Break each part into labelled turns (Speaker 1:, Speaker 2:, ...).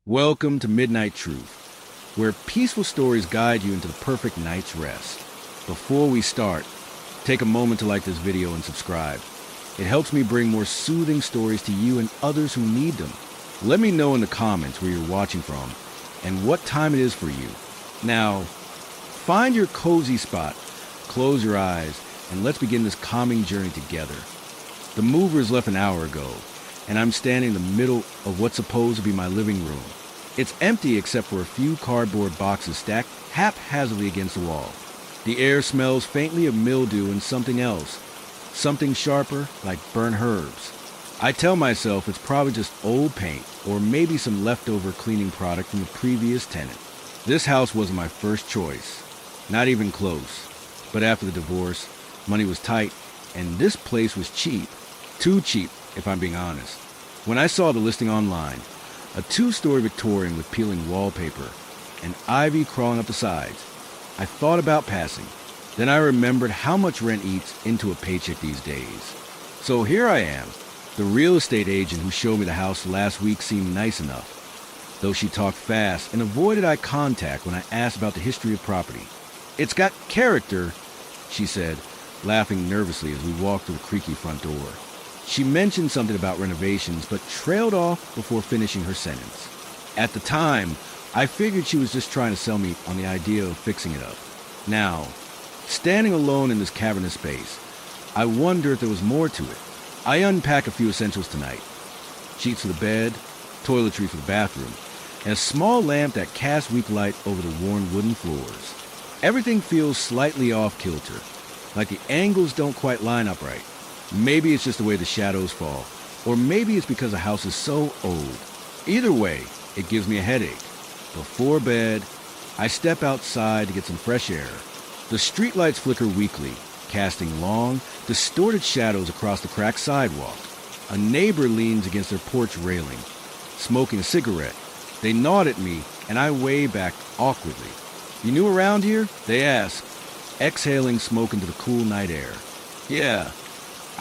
Speaker 1: Welcome to Midnight Truth, where peaceful stories guide you into the perfect night's rest. Before we start, take a moment to like this video and subscribe. It helps me bring more soothing stories to you and others who need them. Let me know in the comments where you're watching from and what time it is for you. Now, find your cozy spot, close your eyes, and let's begin this calming journey together. The movers left an hour ago, and I'm standing in the middle of what's supposed to be my living room. It's empty except for a few cardboard boxes stacked haphazardly against the wall. The air smells faintly of mildew and something else, something sharper like burnt herbs. I tell myself it's probably just old paint or maybe some leftover cleaning product from the previous tenant. This house wasn't my first choice, not even close. But after the divorce, money was tight, and this place was cheap. Too cheap, if I'm being honest. When I saw the listing online, a 2-story Victorian with peeling wallpaper and ivy crawling up the sides, I thought about passing. Then I remembered how much rent eats into a paycheck these days. So here I am. The real estate agent who showed me the house last week seemed nice enough, though she talked fast and avoided eye contact when I asked about the history of property. "It's got character," she said, laughing nervously as we walked through the creaky front door. She mentioned something about renovations, but trailed off before finishing her sentence. At the time, I figured she was just trying to sell me on the idea of fixing it up. Now, standing alone in this cavernous space, I wonder if there was more to it. I unpack a few essentials tonight. Sheets for the bed, toiletries for the bathroom, and a small lamp that casts weak light over the worn wooden floors. Everything feels slightly off-kilter, like the angles don't quite line up right. Maybe it's just the way the shadows fall, or maybe it's because the house is so old. Either way, it gives me a headache. Before bed, I step outside to get some fresh air. The streetlights flicker weakly, casting long, distorted shadows across the cracked sidewalk. A neighbor leans against their porch railing, smoking a cigarette. They nod at me, and I wave back awkwardly. "You new around here?" they ask, exhaling smoke into the cool night air. "Yeah,"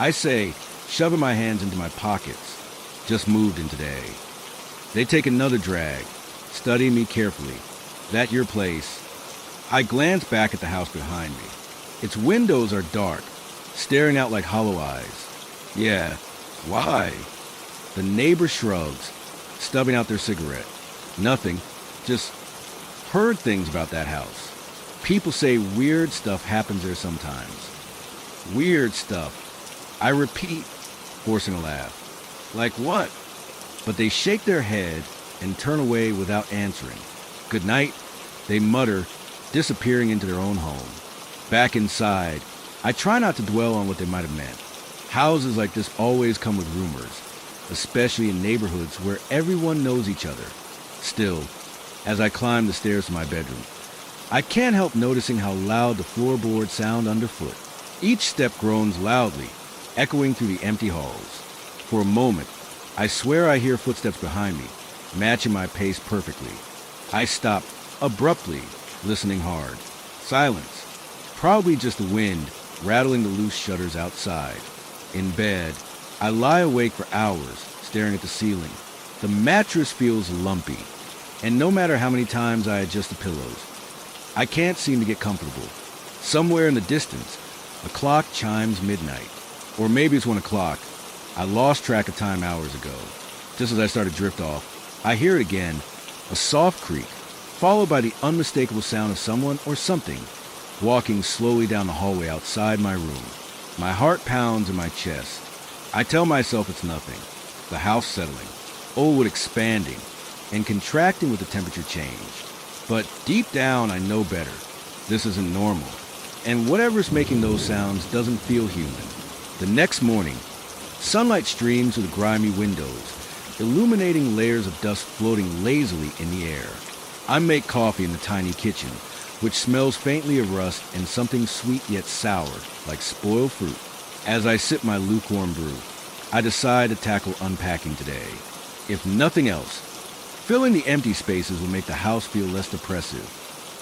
Speaker 1: I say, shoving my hands into my pockets. "Just moved in today." They take another drag, studying me carefully. "That your place?" I glance back at the house behind me. Its windows are dark, staring out like hollow eyes. "Yeah, why?" The neighbor shrugs, stubbing out their cigarette. "Nothing, just heard things about that house. People say weird stuff happens there sometimes." "Weird stuff," I repeat, forcing a laugh. "Like what?" But they shake their head and turn away without answering. "Good night," they mutter, disappearing into their own home. Back inside, I try not to dwell on what they might have meant. Houses like this always come with rumors, especially in neighborhoods where everyone knows each other. Still, as I climb the stairs to my bedroom, I can't help noticing how loud the floorboards sound underfoot. Each step groans loudly, echoing through the empty halls. For a moment, I swear I hear footsteps behind me, matching my pace perfectly. I stop abruptly, listening hard. Silence. Probably just the wind rattling the loose shutters outside. In bed, I lie awake for hours, staring at the ceiling. The mattress feels lumpy, and no matter how many times I adjust the pillows, I can't seem to get comfortable. Somewhere in the distance, a clock chimes midnight. Or maybe it's 1 o'clock. I lost track of time hours ago. Just as I start to drift off, I hear it again, a soft creak, followed by the unmistakable sound of someone or something walking slowly down the hallway outside my room. My heart pounds in my chest. I tell myself it's nothing. The house settling, wood expanding, and contracting with the temperature change. But deep down, I know better. This isn't normal. And whatever's making those sounds doesn't feel human. The next morning, sunlight streams through the grimy windows, illuminating layers of dust floating lazily in the air. I make coffee in the tiny kitchen, which smells faintly of rust and something sweet yet sour, like spoiled fruit. As I sip my lukewarm brew, I decide to tackle unpacking today. If nothing else, filling the empty spaces will make the house feel less oppressive.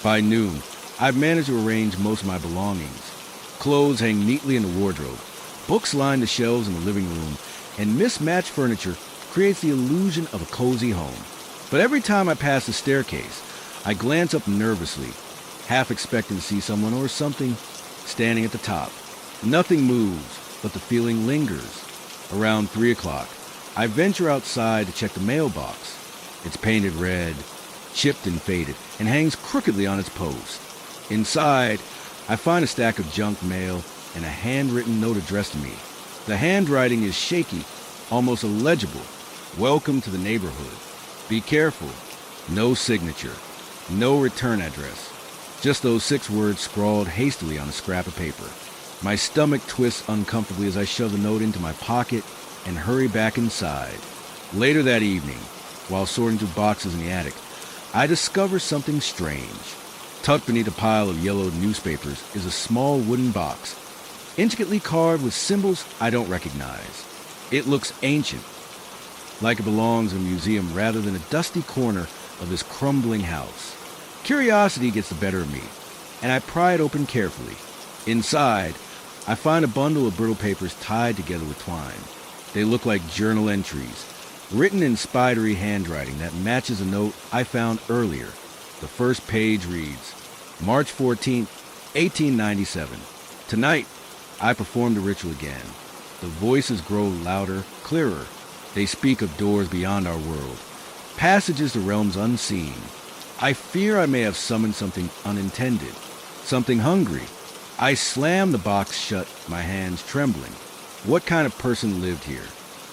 Speaker 1: By noon, I've managed to arrange most of my belongings. Clothes hang neatly in the wardrobe. Books line the shelves in the living room, and mismatched furniture creates the illusion of a cozy home. But every time I pass the staircase, I glance up nervously, half expecting to see someone or something standing at the top. Nothing moves, but the feeling lingers. Around 3 o'clock, I venture outside to check the mailbox. It's painted red, chipped and faded, and hangs crookedly on its post. Inside, I find a stack of junk mail and a handwritten note addressed to me. The handwriting is shaky, almost illegible. Welcome to the neighborhood. Be careful. No signature. No return address. Just those 6 words scrawled hastily on a scrap of paper. My stomach twists uncomfortably as I shove the note into my pocket and hurry back inside. Later that evening, while sorting through boxes in the attic, I discover something strange. Tucked beneath a pile of yellowed newspapers is a small wooden box, intricately carved with symbols I don't recognize. It looks ancient, like it belongs in a museum rather than a dusty corner of this crumbling house. Curiosity gets the better of me, and I pry it open carefully. Inside, I find a bundle of brittle papers tied together with twine. They look like journal entries, written in spidery handwriting that matches a note I found earlier. The first page reads, March 14th, 1897. Tonight, I perform the ritual again. The voices grow louder, clearer. They speak of doors beyond our world, passages to realms unseen. I fear I may have summoned something unintended, something hungry. I slam the box shut, my hands trembling. What kind of person lived here?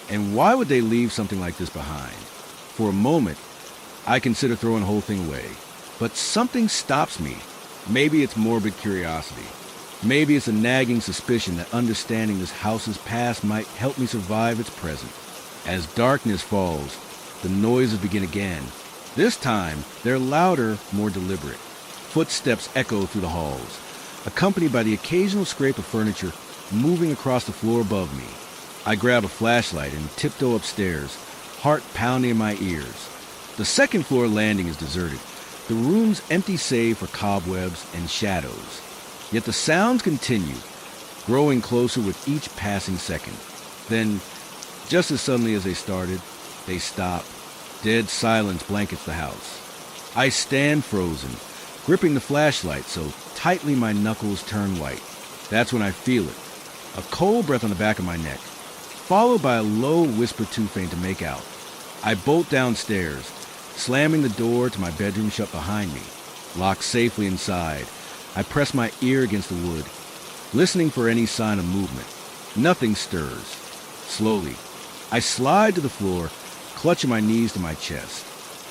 Speaker 1: And why would they leave something like this behind? For a moment, I consider throwing the whole thing away. But something stops me. Maybe it's morbid curiosity. Maybe it's a nagging suspicion that understanding this house's past might help me survive its present. As darkness falls, the noises begin again. This time, they're louder, more deliberate. Footsteps echo through the halls, accompanied by the occasional scrape of furniture moving across the floor above me. I grab a flashlight and tiptoe upstairs, heart pounding in my ears. The second floor landing is deserted, the room's empty save for cobwebs and shadows. Yet the sounds continue, growing closer with each passing second. Then, just as suddenly as they started, they stop. Dead silence blankets the house. I stand frozen, gripping the flashlight so tightly my knuckles turn white. That's when I feel it. A cold breath on the back of my neck, followed by a low whisper too faint to make out. I bolt downstairs, slamming the door to my bedroom shut behind me. Locked safely inside, I press my ear against the wood, listening for any sign of movement. Nothing stirs. Slowly, I slide to the floor, clutching my knees to my chest.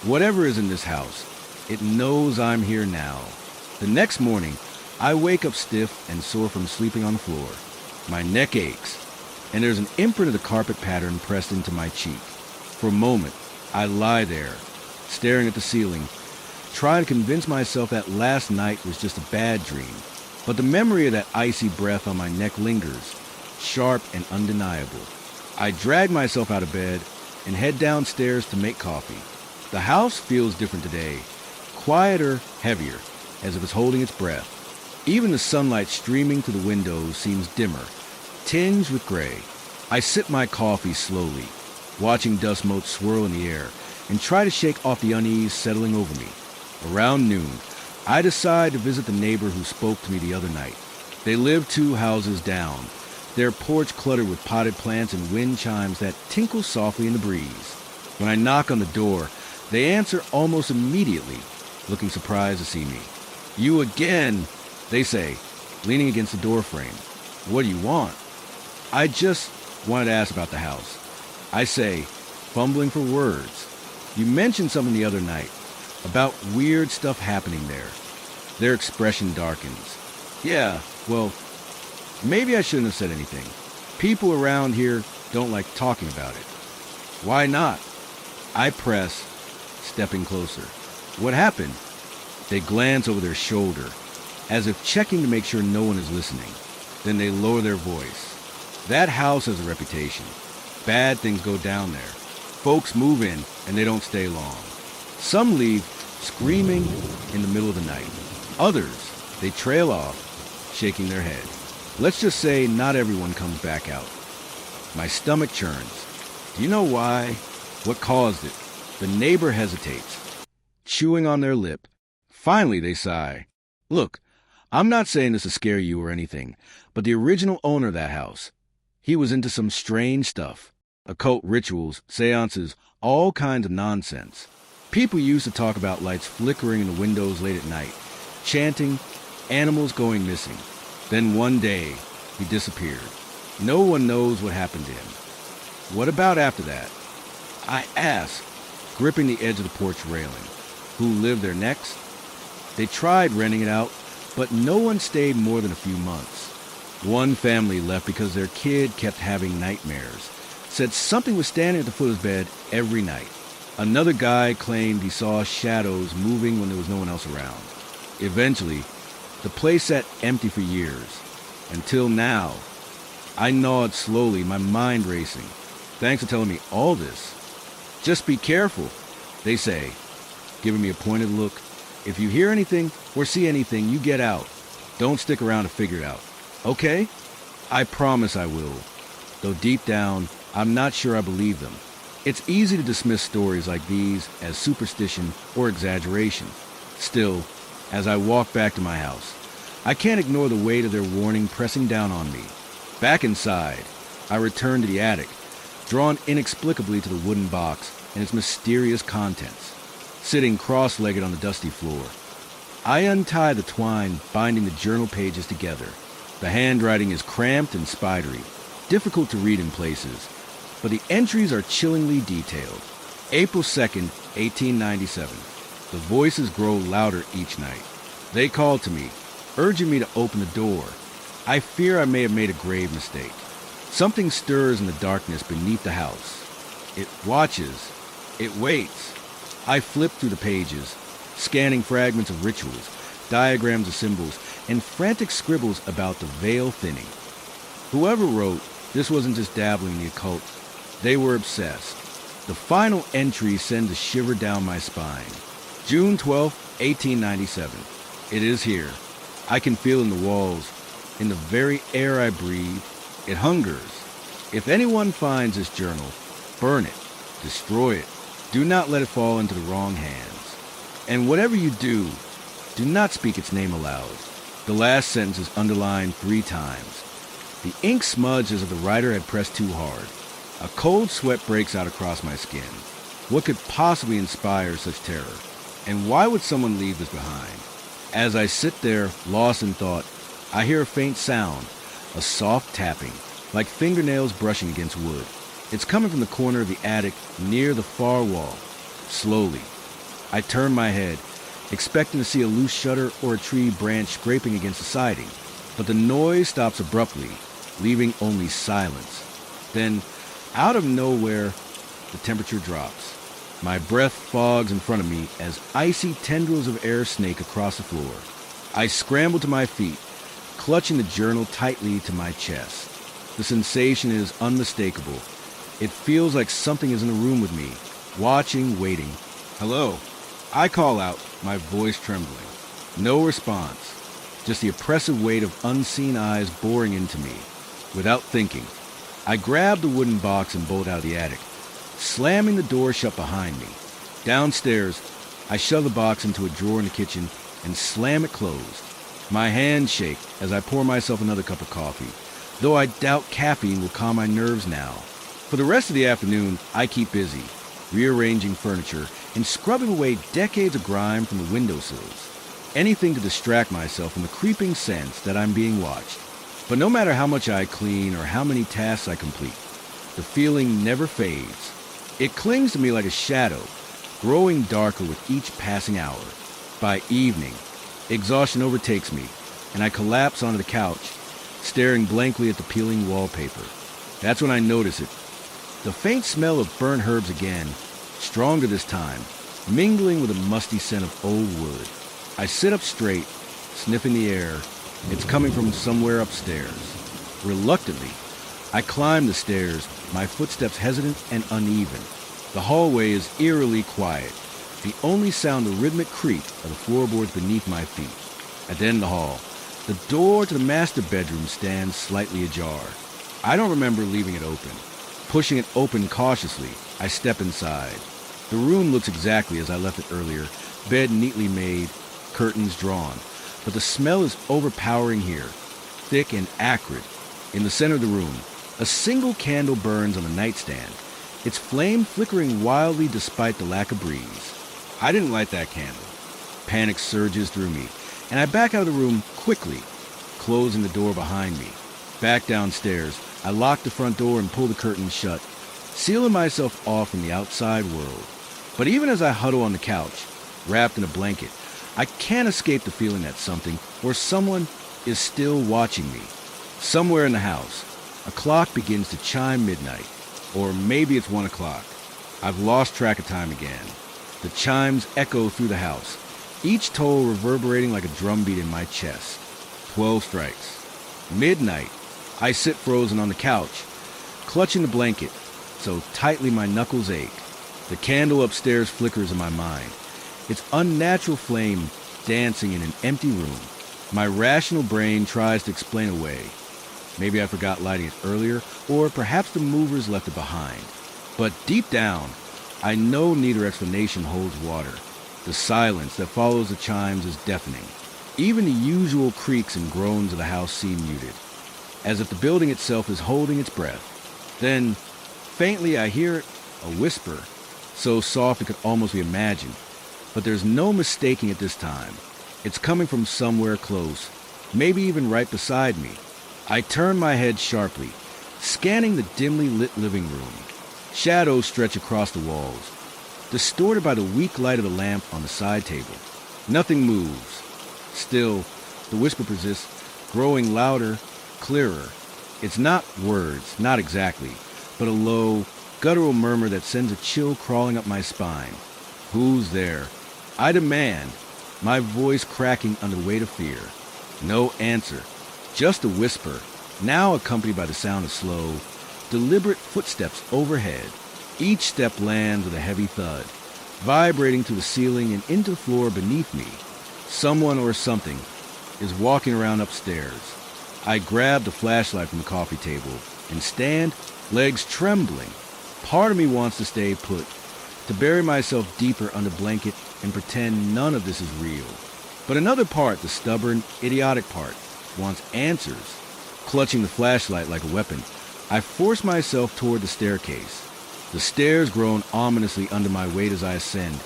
Speaker 1: Whatever is in this house, it knows I'm here now. The next morning, I wake up stiff and sore from sleeping on the floor. My neck aches, and there's an imprint of the carpet pattern pressed into my cheek. For a moment, I lie there, staring at the ceiling, trying to convince myself that last night was just a bad dream. But the memory of that icy breath on my neck lingers, sharp and undeniable. I drag myself out of bed and head downstairs to make coffee. The house feels different today, quieter, heavier, as if it's holding its breath. Even the sunlight streaming through the windows seems dimmer, tinged with gray. I sip my coffee slowly, watching dust motes swirl in the air, and try to shake off the unease settling over me. Around noon, I decide to visit the neighbor who spoke to me the other night. They live 2 houses down, their porch cluttered with potted plants and wind chimes that tinkle softly in the breeze. When I knock on the door, they answer almost immediately, looking surprised to see me. "You again," they say, leaning against the doorframe. "What do you want?" "I just wanted to ask about the house," I say, fumbling for words. "You mentioned something the other night, about weird stuff happening there." Their expression darkens. "Yeah, well, maybe I shouldn't have said anything. People around here don't like talking about it." "Why not?" I press, stepping closer. "What happened?" They glance over their shoulder, as if checking to make sure no one is listening. Then they lower their voice. "That house has a reputation. Bad things go down there. Folks move in, and they don't stay long. Some leave screaming in the middle of the night. Others, they trail off, shaking their head. Let's just say not everyone comes back out." My stomach churns. "Do you know why? What caused it?" The neighbor hesitates, chewing on their lip. Finally, they sigh. Look, I'm not saying this to scare you or anything, but the original owner of that house, he was into some strange stuff. Occult rituals, seances, all kinds of nonsense. People used to talk about lights flickering in the windows late at night, chanting, animals going missing. Then one day, he disappeared. No one knows what happened to him. What about after that? I asked, gripping the edge of the porch railing. Who lived there next? They tried renting it out, but no one stayed more than a few months. One family left because their kid kept having nightmares. Said something was standing at the foot of his bed every night. Another guy claimed he saw shadows moving when there was no one else around. Eventually, the place sat empty for years. Until now. I gnawed slowly, my mind racing. Thanks for telling me all this. Just be careful, they say, giving me a pointed look. If you hear anything or see anything, you get out. Don't stick around to figure it out. Okay? I promise I will. Though deep down, I'm not sure I believe them. It's easy to dismiss stories like these as superstition or exaggeration. Still, as I walk back to my house, I can't ignore the weight of their warning pressing down on me. Back inside, I return to the attic, drawn inexplicably to the wooden box and its mysterious contents. Sitting cross-legged on the dusty floor, I untie the twine binding the journal pages together. The handwriting is cramped and spidery, difficult to read in places, but the entries are chillingly detailed. April 2nd, 1897. The voices grow louder each night. They call to me, urging me to open the door. I fear I may have made a grave mistake. Something stirs in the darkness beneath the house. It watches. It waits. I flip through the pages, scanning fragments of rituals, diagrams of symbols, and frantic scribbles about the veil thinning. Whoever wrote, this wasn't just dabbling in the occult. They were obsessed. The final entry sends a shiver down my spine. June 12, 1897. It is here. I can feel in the walls, in the very air I breathe. It hungers. If anyone finds this journal, burn it, destroy it. Do not let it fall into the wrong hands. And whatever you do not speak its name aloud. The last sentence is underlined 3 times. The ink smudged as if the writer had pressed too hard. A cold sweat breaks out across my skin. What could possibly inspire such terror? And why would someone leave this behind? As I sit there, lost in thought, I hear a faint sound, a soft tapping, like fingernails brushing against wood. It's coming from the corner of the attic near the far wall. Slowly, I turn my head, expecting to see a loose shutter or a tree branch scraping against the siding. But the noise stops abruptly, leaving only silence. Then, out of nowhere, the temperature drops. My breath fogs in front of me as icy tendrils of air snake across the floor. I scramble to my feet, clutching the journal tightly to my chest. The sensation is unmistakable. It feels like something is in the room with me, watching, waiting. Hello. I call out, my voice trembling. No response. Just the oppressive weight of unseen eyes boring into me. Without thinking, I grab the wooden box and bolt out of the attic, slamming the door shut behind me. Downstairs, I shove the box into a drawer in the kitchen and slam it closed. My hands shake as I pour myself another cup of coffee, though I doubt caffeine will calm my nerves now. For the rest of the afternoon, I keep busy, rearranging furniture and scrubbing away decades of grime from the windowsills. Anything to distract myself from the creeping sense that I'm being watched. But no matter how much I clean or how many tasks I complete, the feeling never fades. It clings to me like a shadow, growing darker with each passing hour. By evening, exhaustion overtakes me, and I collapse onto the couch, staring blankly at the peeling wallpaper. That's when I notice it. The faint smell of burnt herbs again, stronger this time, mingling with a musty scent of old wood. I sit up straight, sniffing the air. It's coming from somewhere upstairs. Reluctantly, I climb the stairs, my footsteps hesitant and uneven. The hallway is eerily quiet. The only sound the rhythmic creak of the floorboards beneath my feet. At the end of the hall, the door to the master bedroom stands slightly ajar. I don't remember leaving it open. Pushing it open cautiously, I step inside. The room looks exactly as I left it earlier, bed neatly made, curtains drawn. But the smell is overpowering here, thick and acrid. In the center of the room, a single candle burns on the nightstand, its flame flickering wildly despite the lack of breeze. I didn't light that candle. Panic surges through me, and I back out of the room quickly, closing the door behind me. Back downstairs, I lock the front door and pull the curtains shut, sealing myself off from the outside world. But even as I huddle on the couch, wrapped in a blanket, I can't escape the feeling that something or someone is still watching me. Somewhere in the house, a clock begins to chime midnight, or maybe it's 1 o'clock. I've lost track of time again. The chimes echo through the house, each toll reverberating like a drumbeat in my chest. 12 strikes. Midnight. I sit frozen on the couch, clutching the blanket so tightly my knuckles ache. The candle upstairs flickers in my mind, its unnatural flame dancing in an empty room. My rational brain tries to explain away. Maybe I forgot lighting it earlier, or perhaps the movers left it behind. But deep down, I know neither explanation holds water. The silence that follows the chimes is deafening. Even the usual creaks and groans of the house seem muted, as if the building itself is holding its breath. Then, faintly, I hear a whisper, so soft it could almost be imagined. But there's no mistaking it this time. It's coming from somewhere close, maybe even right beside me. I turn my head sharply, scanning the dimly lit living room. Shadows stretch across the walls, distorted by the weak light of the lamp on the side table. Nothing moves. Still, the whisper persists, growing louder, clearer. It's not words, not exactly, but a low, guttural murmur that sends a chill crawling up my spine. Who's there? I demand, my voice cracking under the weight of fear. No answer, just a whisper, now accompanied by the sound of slow, deliberate footsteps overhead. Each step lands with a heavy thud, vibrating through the ceiling and into the floor beneath me. Someone or something is walking around upstairs. I grab the flashlight from the coffee table and stand, legs trembling. Part of me wants to stay put, to bury myself deeper under blanket and pretend none of this is real. But another part, the stubborn, idiotic part, wants answers. Clutching the flashlight like a weapon, I force myself toward the staircase. The stairs groan ominously under my weight as I ascend,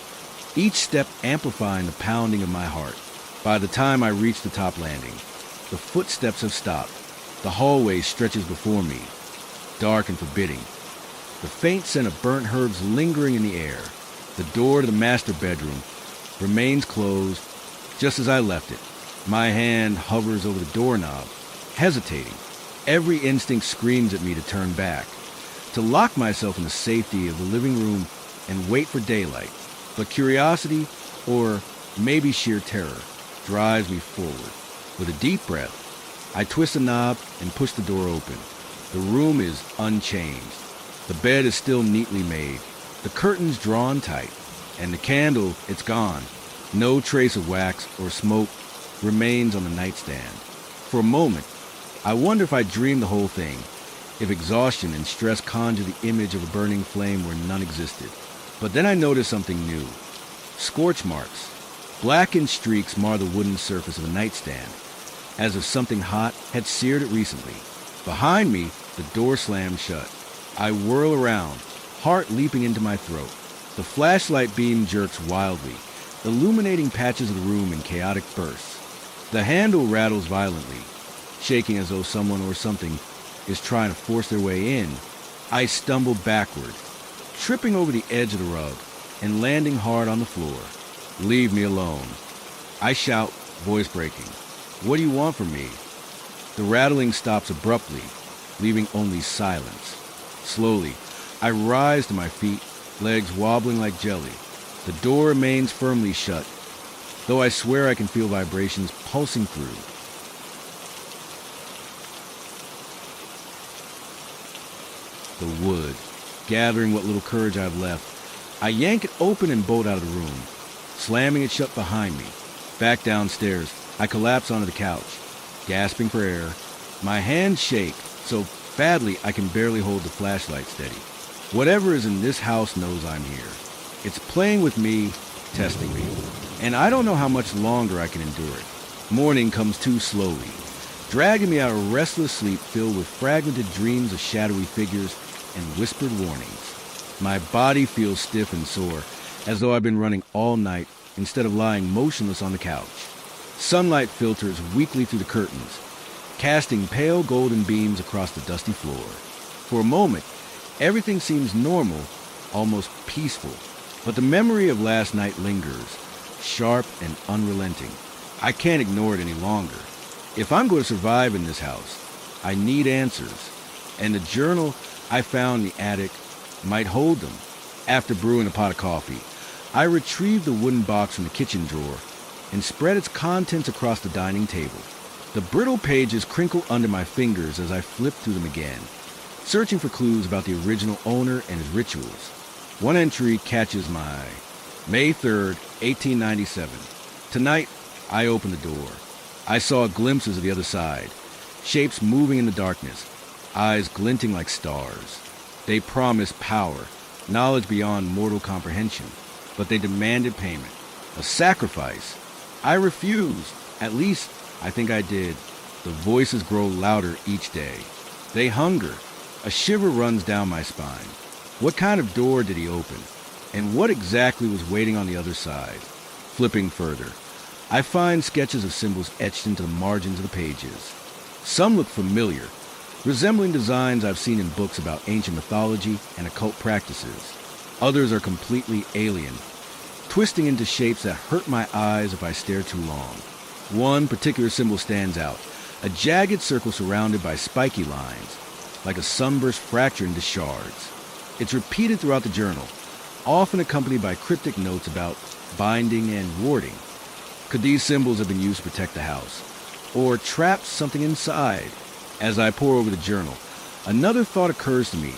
Speaker 1: each step amplifying the pounding of my heart. By the time I reach the top landing, the footsteps have stopped. The hallway stretches before me, dark and forbidding. The faint scent of burnt herbs lingering in the air. The door to the master bedroom remains closed just as I left it. My hand hovers over the doorknob, hesitating. Every instinct screams at me to turn back, to lock myself in the safety of the living room and wait for daylight. But curiosity, or maybe sheer terror, drives me forward. With a deep breath, I twist the knob and push the door open. The room is unchanged. The bed is still neatly made, the curtains drawn tight, and the candle, it's gone. No trace of wax or smoke remains on the nightstand. For a moment, I wonder if I dreamed the whole thing, if exhaustion and stress conjure the image of a burning flame where none existed. But then I noticed something new. Scorch marks. Blackened streaks mar the wooden surface of the nightstand, as if something hot had seared it recently. Behind me, the door slams shut. I whirl around, heart leaping into my throat. The flashlight beam jerks wildly, illuminating patches of the room in chaotic bursts. The handle rattles violently, shaking as though someone or something is trying to force their way in. I stumble backward, tripping over the edge of the rug and landing hard on the floor. Leave me alone. I shout, voice breaking. What do you want from me? The rattling stops abruptly, leaving only silence. Slowly, I rise to my feet, legs wobbling like jelly. The door remains firmly shut, though I swear I can feel vibrations pulsing through. The wood, gathering what little courage I've left, I yank it open and bolt out of the room, slamming it shut behind me. Back downstairs, I collapse onto the couch, gasping for air. My hands shake so badly I can barely hold the flashlight steady. Whatever is in this house knows I'm here. It's playing with me, testing me. And I don't know how much longer I can endure it. Morning comes too slowly, dragging me out of restless sleep filled with fragmented dreams of shadowy figures and whispered warnings. My body feels stiff and sore, as though I've been running all night instead of lying motionless on the couch. Sunlight filters weakly through the curtains, casting pale golden beams across the dusty floor. For a moment, everything seems normal, almost peaceful. But the memory of last night lingers, sharp and unrelenting. I can't ignore it any longer. If I'm going to survive in this house, I need answers. And the journal I found in the attic might hold them. After brewing a pot of coffee, I retrieved the wooden box from the kitchen drawer and spread its contents across the dining table. The brittle pages crinkle under my fingers as I flip through them again, searching for clues about the original owner and his rituals. One entry catches my eye. May 3rd, 1897. Tonight, I opened the door. I saw glimpses of the other side, shapes moving in the darkness, eyes glinting like stars. They promised power, knowledge beyond mortal comprehension, but they demanded payment, a sacrifice. I refused. At least, I think I did. The voices grow louder each day. They hunger. A shiver runs down my spine. What kind of door did he open? And what exactly was waiting on the other side? Flipping further, I find sketches of symbols etched into the margins of the pages. Some look familiar, resembling designs I've seen in books about ancient mythology and occult practices. Others are completely alien, twisting into shapes that hurt my eyes if I stare too long. One particular symbol stands out, a jagged circle surrounded by spiky lines, like a sunburst fractured into shards. It's repeated throughout the journal, often accompanied by cryptic notes about binding and warding. Could these symbols have been used to protect the house, or trap something inside? As I pore over the journal, another thought occurs to me.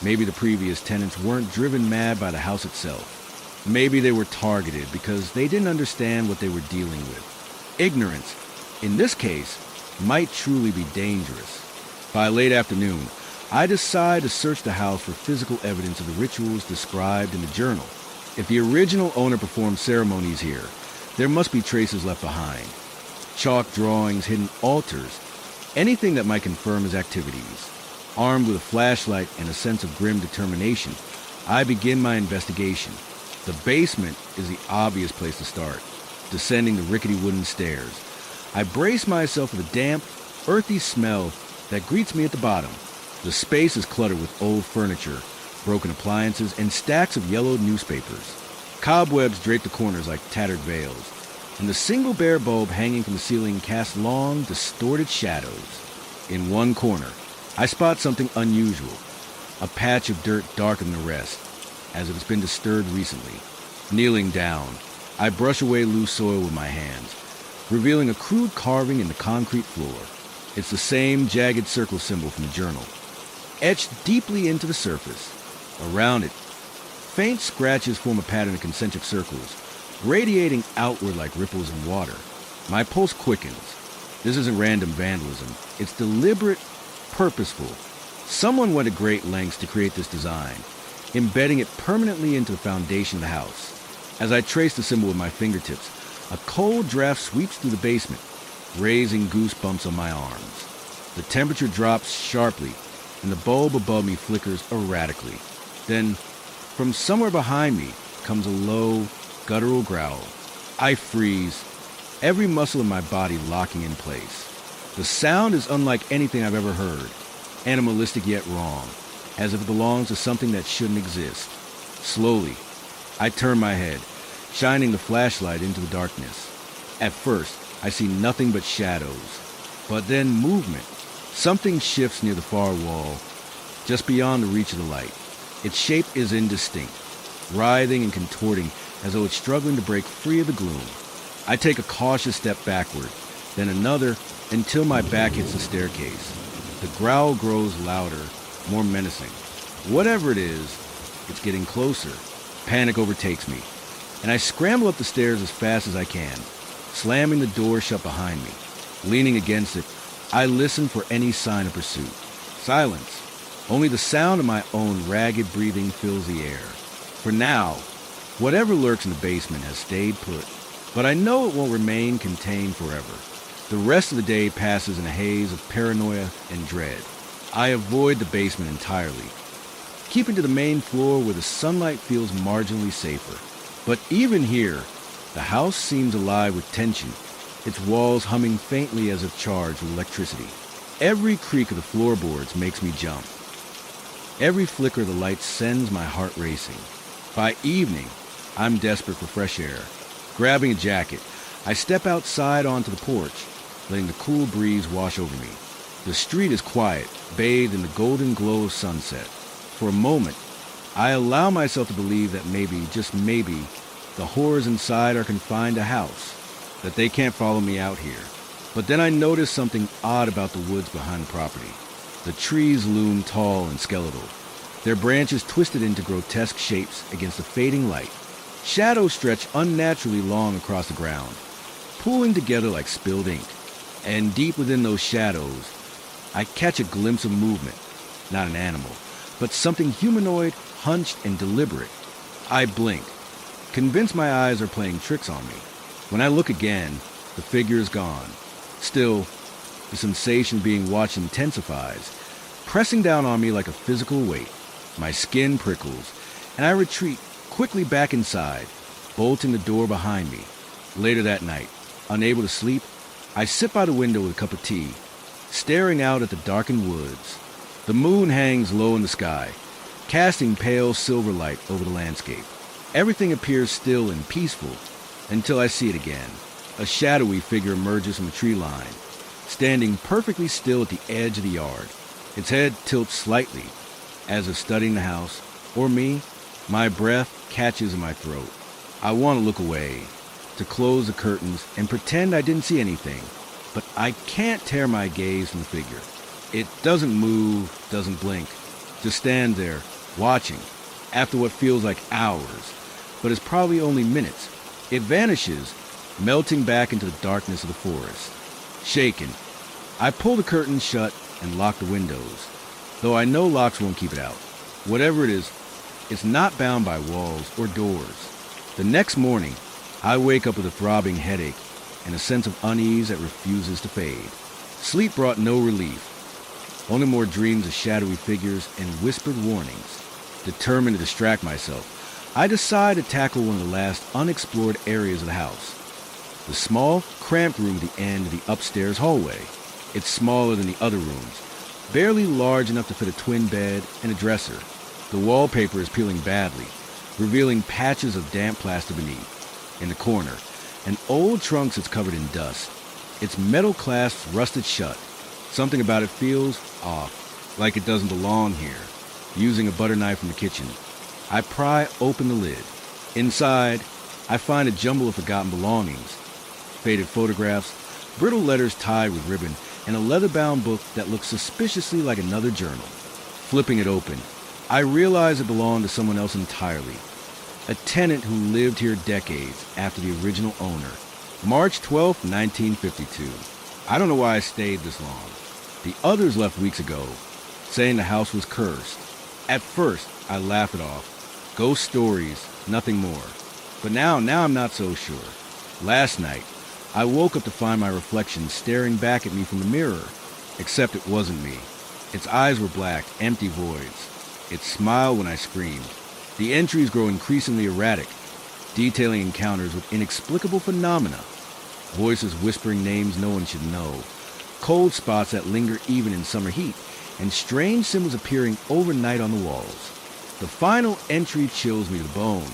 Speaker 1: Maybe the previous tenants weren't driven mad by the house itself. Maybe they were targeted because they didn't understand what they were dealing with. Ignorance, in this case, might truly be dangerous. By late afternoon, I decide to search the house for physical evidence of the rituals described in the journal. If the original owner performed ceremonies here, there must be traces left behind. Chalk drawings, hidden altars, anything that might confirm his activities. Armed with a flashlight and a sense of grim determination, I begin my investigation. The basement is the obvious place to start. Descending the rickety wooden stairs, I brace myself for the damp, earthy smell that greets me at the bottom. The space is cluttered with old furniture, broken appliances, and stacks of yellowed newspapers. Cobwebs drape the corners like tattered veils, and the single bare bulb hanging from the ceiling casts long, distorted shadows. In one corner, I spot something unusual, a patch of dirt darker than the rest, as if it's been disturbed recently. Kneeling down, I brush away loose soil with my hands, revealing a crude carving in the concrete floor. It's the same jagged circle symbol from the journal, etched deeply into the surface. Around it, faint scratches form a pattern of concentric circles, radiating outward like ripples in water. My pulse quickens. This isn't random vandalism. It's deliberate, purposeful. Someone went to great lengths to create this design, embedding it permanently into the foundation of the house. As I trace the symbol with my fingertips, a cold draft sweeps through the basement, raising goosebumps on my arms. The temperature drops sharply, and the bulb above me flickers erratically. Then, from somewhere behind me, comes a low, guttural growl. I freeze, every muscle in my body locking in place. The sound is unlike anything I've ever heard, animalistic yet wrong, as if it belongs to something that shouldn't exist. Slowly, I turn my head, shining the flashlight into the darkness. At first, I see nothing but shadows, but then movement. Something shifts near the far wall, just beyond the reach of the light. Its shape is indistinct, writhing and contorting as though it's struggling to break free of the gloom. I take a cautious step backward, then another, until my back hits the staircase. The growl grows louder, more menacing. Whatever it is, it's getting closer. Panic overtakes me, and I scramble up the stairs as fast as I can, slamming the door shut behind me. Leaning against it, I listen for any sign of pursuit. Silence. Only the sound of my own ragged breathing fills the air. For now, Whatever lurks in the basement has stayed put, but I know it won't remain contained forever. The rest of the day passes in a haze of paranoia and dread. I avoid the basement entirely, keeping to the main floor where the sunlight feels marginally safer. But even here, the house seems alive with tension, its walls humming faintly as if charged with electricity. Every creak of the floorboards makes me jump. Every flicker of the light sends my heart racing. By evening, I'm desperate for fresh air. Grabbing a jacket, I step outside onto the porch, letting the cool breeze wash over me. The street is quiet, bathed in the golden glow of sunset. For a moment, I allow myself to believe that maybe, just maybe, the horrors inside are confined to house, that they can't follow me out here. But then I notice something odd about the woods behind the property. The trees loom tall and skeletal, their branches twisted into grotesque shapes against the fading light. Shadows stretch unnaturally long across the ground, pooling together like spilled ink. And deep within those shadows, I catch a glimpse of movement, not an animal, but something humanoid, hunched and deliberate. I blink, convinced my eyes are playing tricks on me. When I look again, the figure is gone. Still, the sensation of being watched intensifies, pressing down on me like a physical weight. My skin prickles, and I retreat quickly back inside, bolting the door behind me. Later that night, unable to sleep, I sit by the window with a cup of tea, staring out at the darkened woods. The moon hangs low in the sky, casting pale silver light over the landscape. Everything appears still and peaceful until I see it again. A shadowy figure emerges from a tree line, standing perfectly still at the edge of the yard. Its head tilts slightly, as if studying the house, or me. My breath catches in my throat. I want to look away, to close the curtains and pretend I didn't see anything, but I can't tear my gaze from the figure. It doesn't move, doesn't blink, just stands there, watching, after what feels like hours, but is probably only minutes. It vanishes, melting back into the darkness of the forest. Shaken, I pull the curtains shut and lock the windows, though I know locks won't keep it out. Whatever it is, it's not bound by walls or doors. The next morning, I wake up with a throbbing headache and a sense of unease that refuses to fade. Sleep brought no relief, only more dreams of shadowy figures and whispered warnings. Determined to distract myself, I decide to tackle one of the last unexplored areas of the house. The small, cramped room at the end of the upstairs hallway. It's smaller than the other rooms, barely large enough to fit a twin bed and a dresser. The wallpaper is peeling badly, revealing patches of damp plaster beneath. In the corner, an old trunk that's covered in dust. Its metal clasps rusted shut. Something about it feels off, like it doesn't belong here. Using a butter knife from the kitchen, I pry open the lid. Inside, I find a jumble of forgotten belongings. Faded photographs, brittle letters tied with ribbon, and a leather-bound book that looks suspiciously like another journal. Flipping it open, I realize it belonged to someone else entirely. A tenant who lived here decades after the original owner. March 12, 1952. I don't know why I stayed this long. The others left weeks ago, saying the house was cursed. At first, I laughed it off. Ghost stories, nothing more. But now I'm not so sure. Last night, I woke up to find my reflection staring back at me from the mirror. Except it wasn't me. Its eyes were black, empty voids. It smiled when I screamed. The entries grow increasingly erratic, detailing encounters with inexplicable phenomena. Voices whispering names no one should know. Cold spots that linger even in summer heat, and strange symbols appearing overnight on the walls. The final entry chills me to the bone.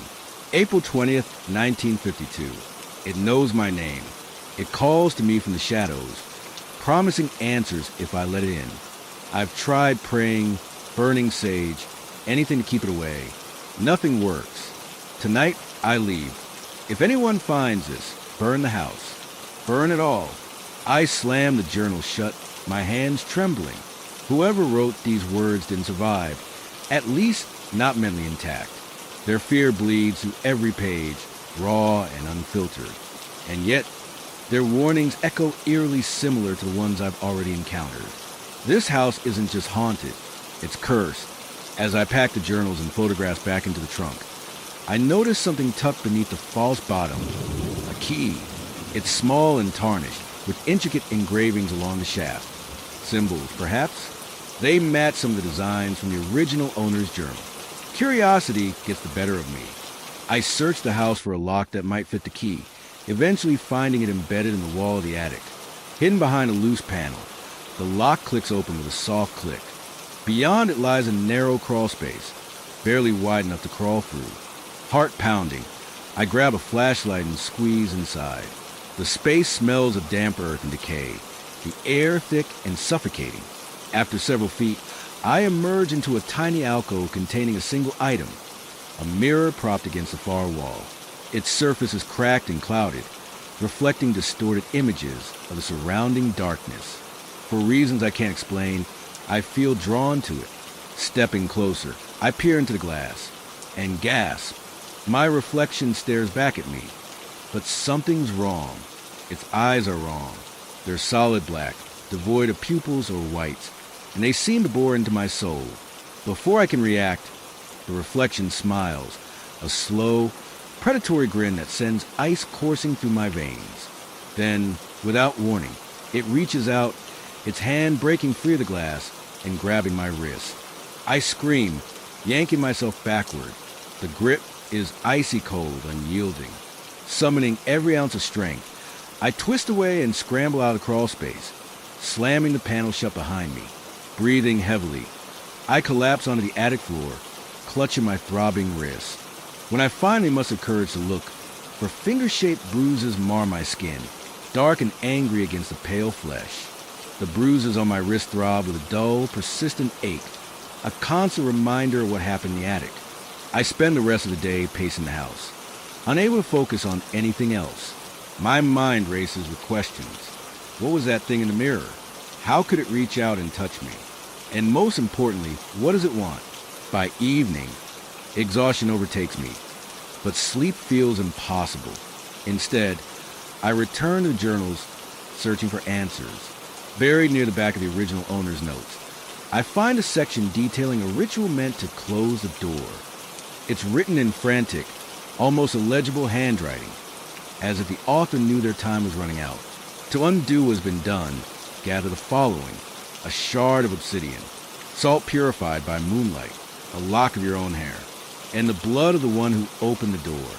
Speaker 1: April 20th, 1952. It knows my name. It calls to me from the shadows, promising answers if I let it in. I've tried praying, burning sage, anything to keep it away. Nothing works. Tonight, I leave. If anyone finds this, burn the house. Burn it all. I slam the journal shut, my hands trembling. Whoever wrote these words didn't survive, at least not mentally intact. Their fear bleeds through every page, raw and unfiltered. And yet, their warnings echo eerily similar to the ones I've already encountered. This house isn't just haunted, it's cursed. As I pack the journals and photographs back into the trunk, I notice something tucked beneath the false bottom. A key. It's small and tarnished, with intricate engravings along the shaft. Symbols, perhaps? They match some of the designs from the original owner's journal. Curiosity gets the better of me. I search the house for a lock that might fit the key, eventually finding it embedded in the wall of the attic. Hidden behind a loose panel, the lock clicks open with a soft click. Beyond it lies a narrow crawl space, barely wide enough to crawl through. Heart pounding, I grab a flashlight and squeeze inside. The space smells of damp earth and decay, the air thick and suffocating. After several feet, I emerge into a tiny alcove containing a single item, a mirror propped against the far wall. Its surface is cracked and clouded, reflecting distorted images of the surrounding darkness. For reasons I can't explain, I feel drawn to it. Stepping closer, I peer into the glass and gasp. My reflection stares back at me, but something's wrong. Its eyes are wrong. They're solid black, devoid of pupils or whites, and they seem to bore into my soul. Before I can react, the reflection smiles, a slow, predatory grin that sends ice coursing through my veins. Then, without warning, it reaches out, its hand breaking free of the glass and grabbing my wrist. I scream, yanking myself backward. The grip is icy cold, unyielding. Summoning every ounce of strength, I twist away and scramble out of the crawl space, slamming the panel shut behind me. Breathing heavily, I collapse onto the attic floor, clutching my throbbing wrist. When I finally muster courage to look, for finger-shaped bruises mar my skin, dark and angry against the pale flesh. The bruises on my wrist throb with a dull, persistent ache, a constant reminder of what happened in the attic. I spend the rest of the day pacing the house, unable to focus on anything else. My mind races with questions. What was that thing in the mirror? How could it reach out and touch me? And most importantly, what does it want? By evening, exhaustion overtakes me, but sleep feels impossible. Instead, I return to the journals, searching for answers. Buried near the back of the original owner's notes, I find a section detailing a ritual meant to close the door. It's written in frantic, almost illegible handwriting, as if the author knew their time was running out. To undo what has been done, gather the following: a shard of obsidian, salt purified by moonlight, a lock of your own hair, and the blood of the one who opened the door.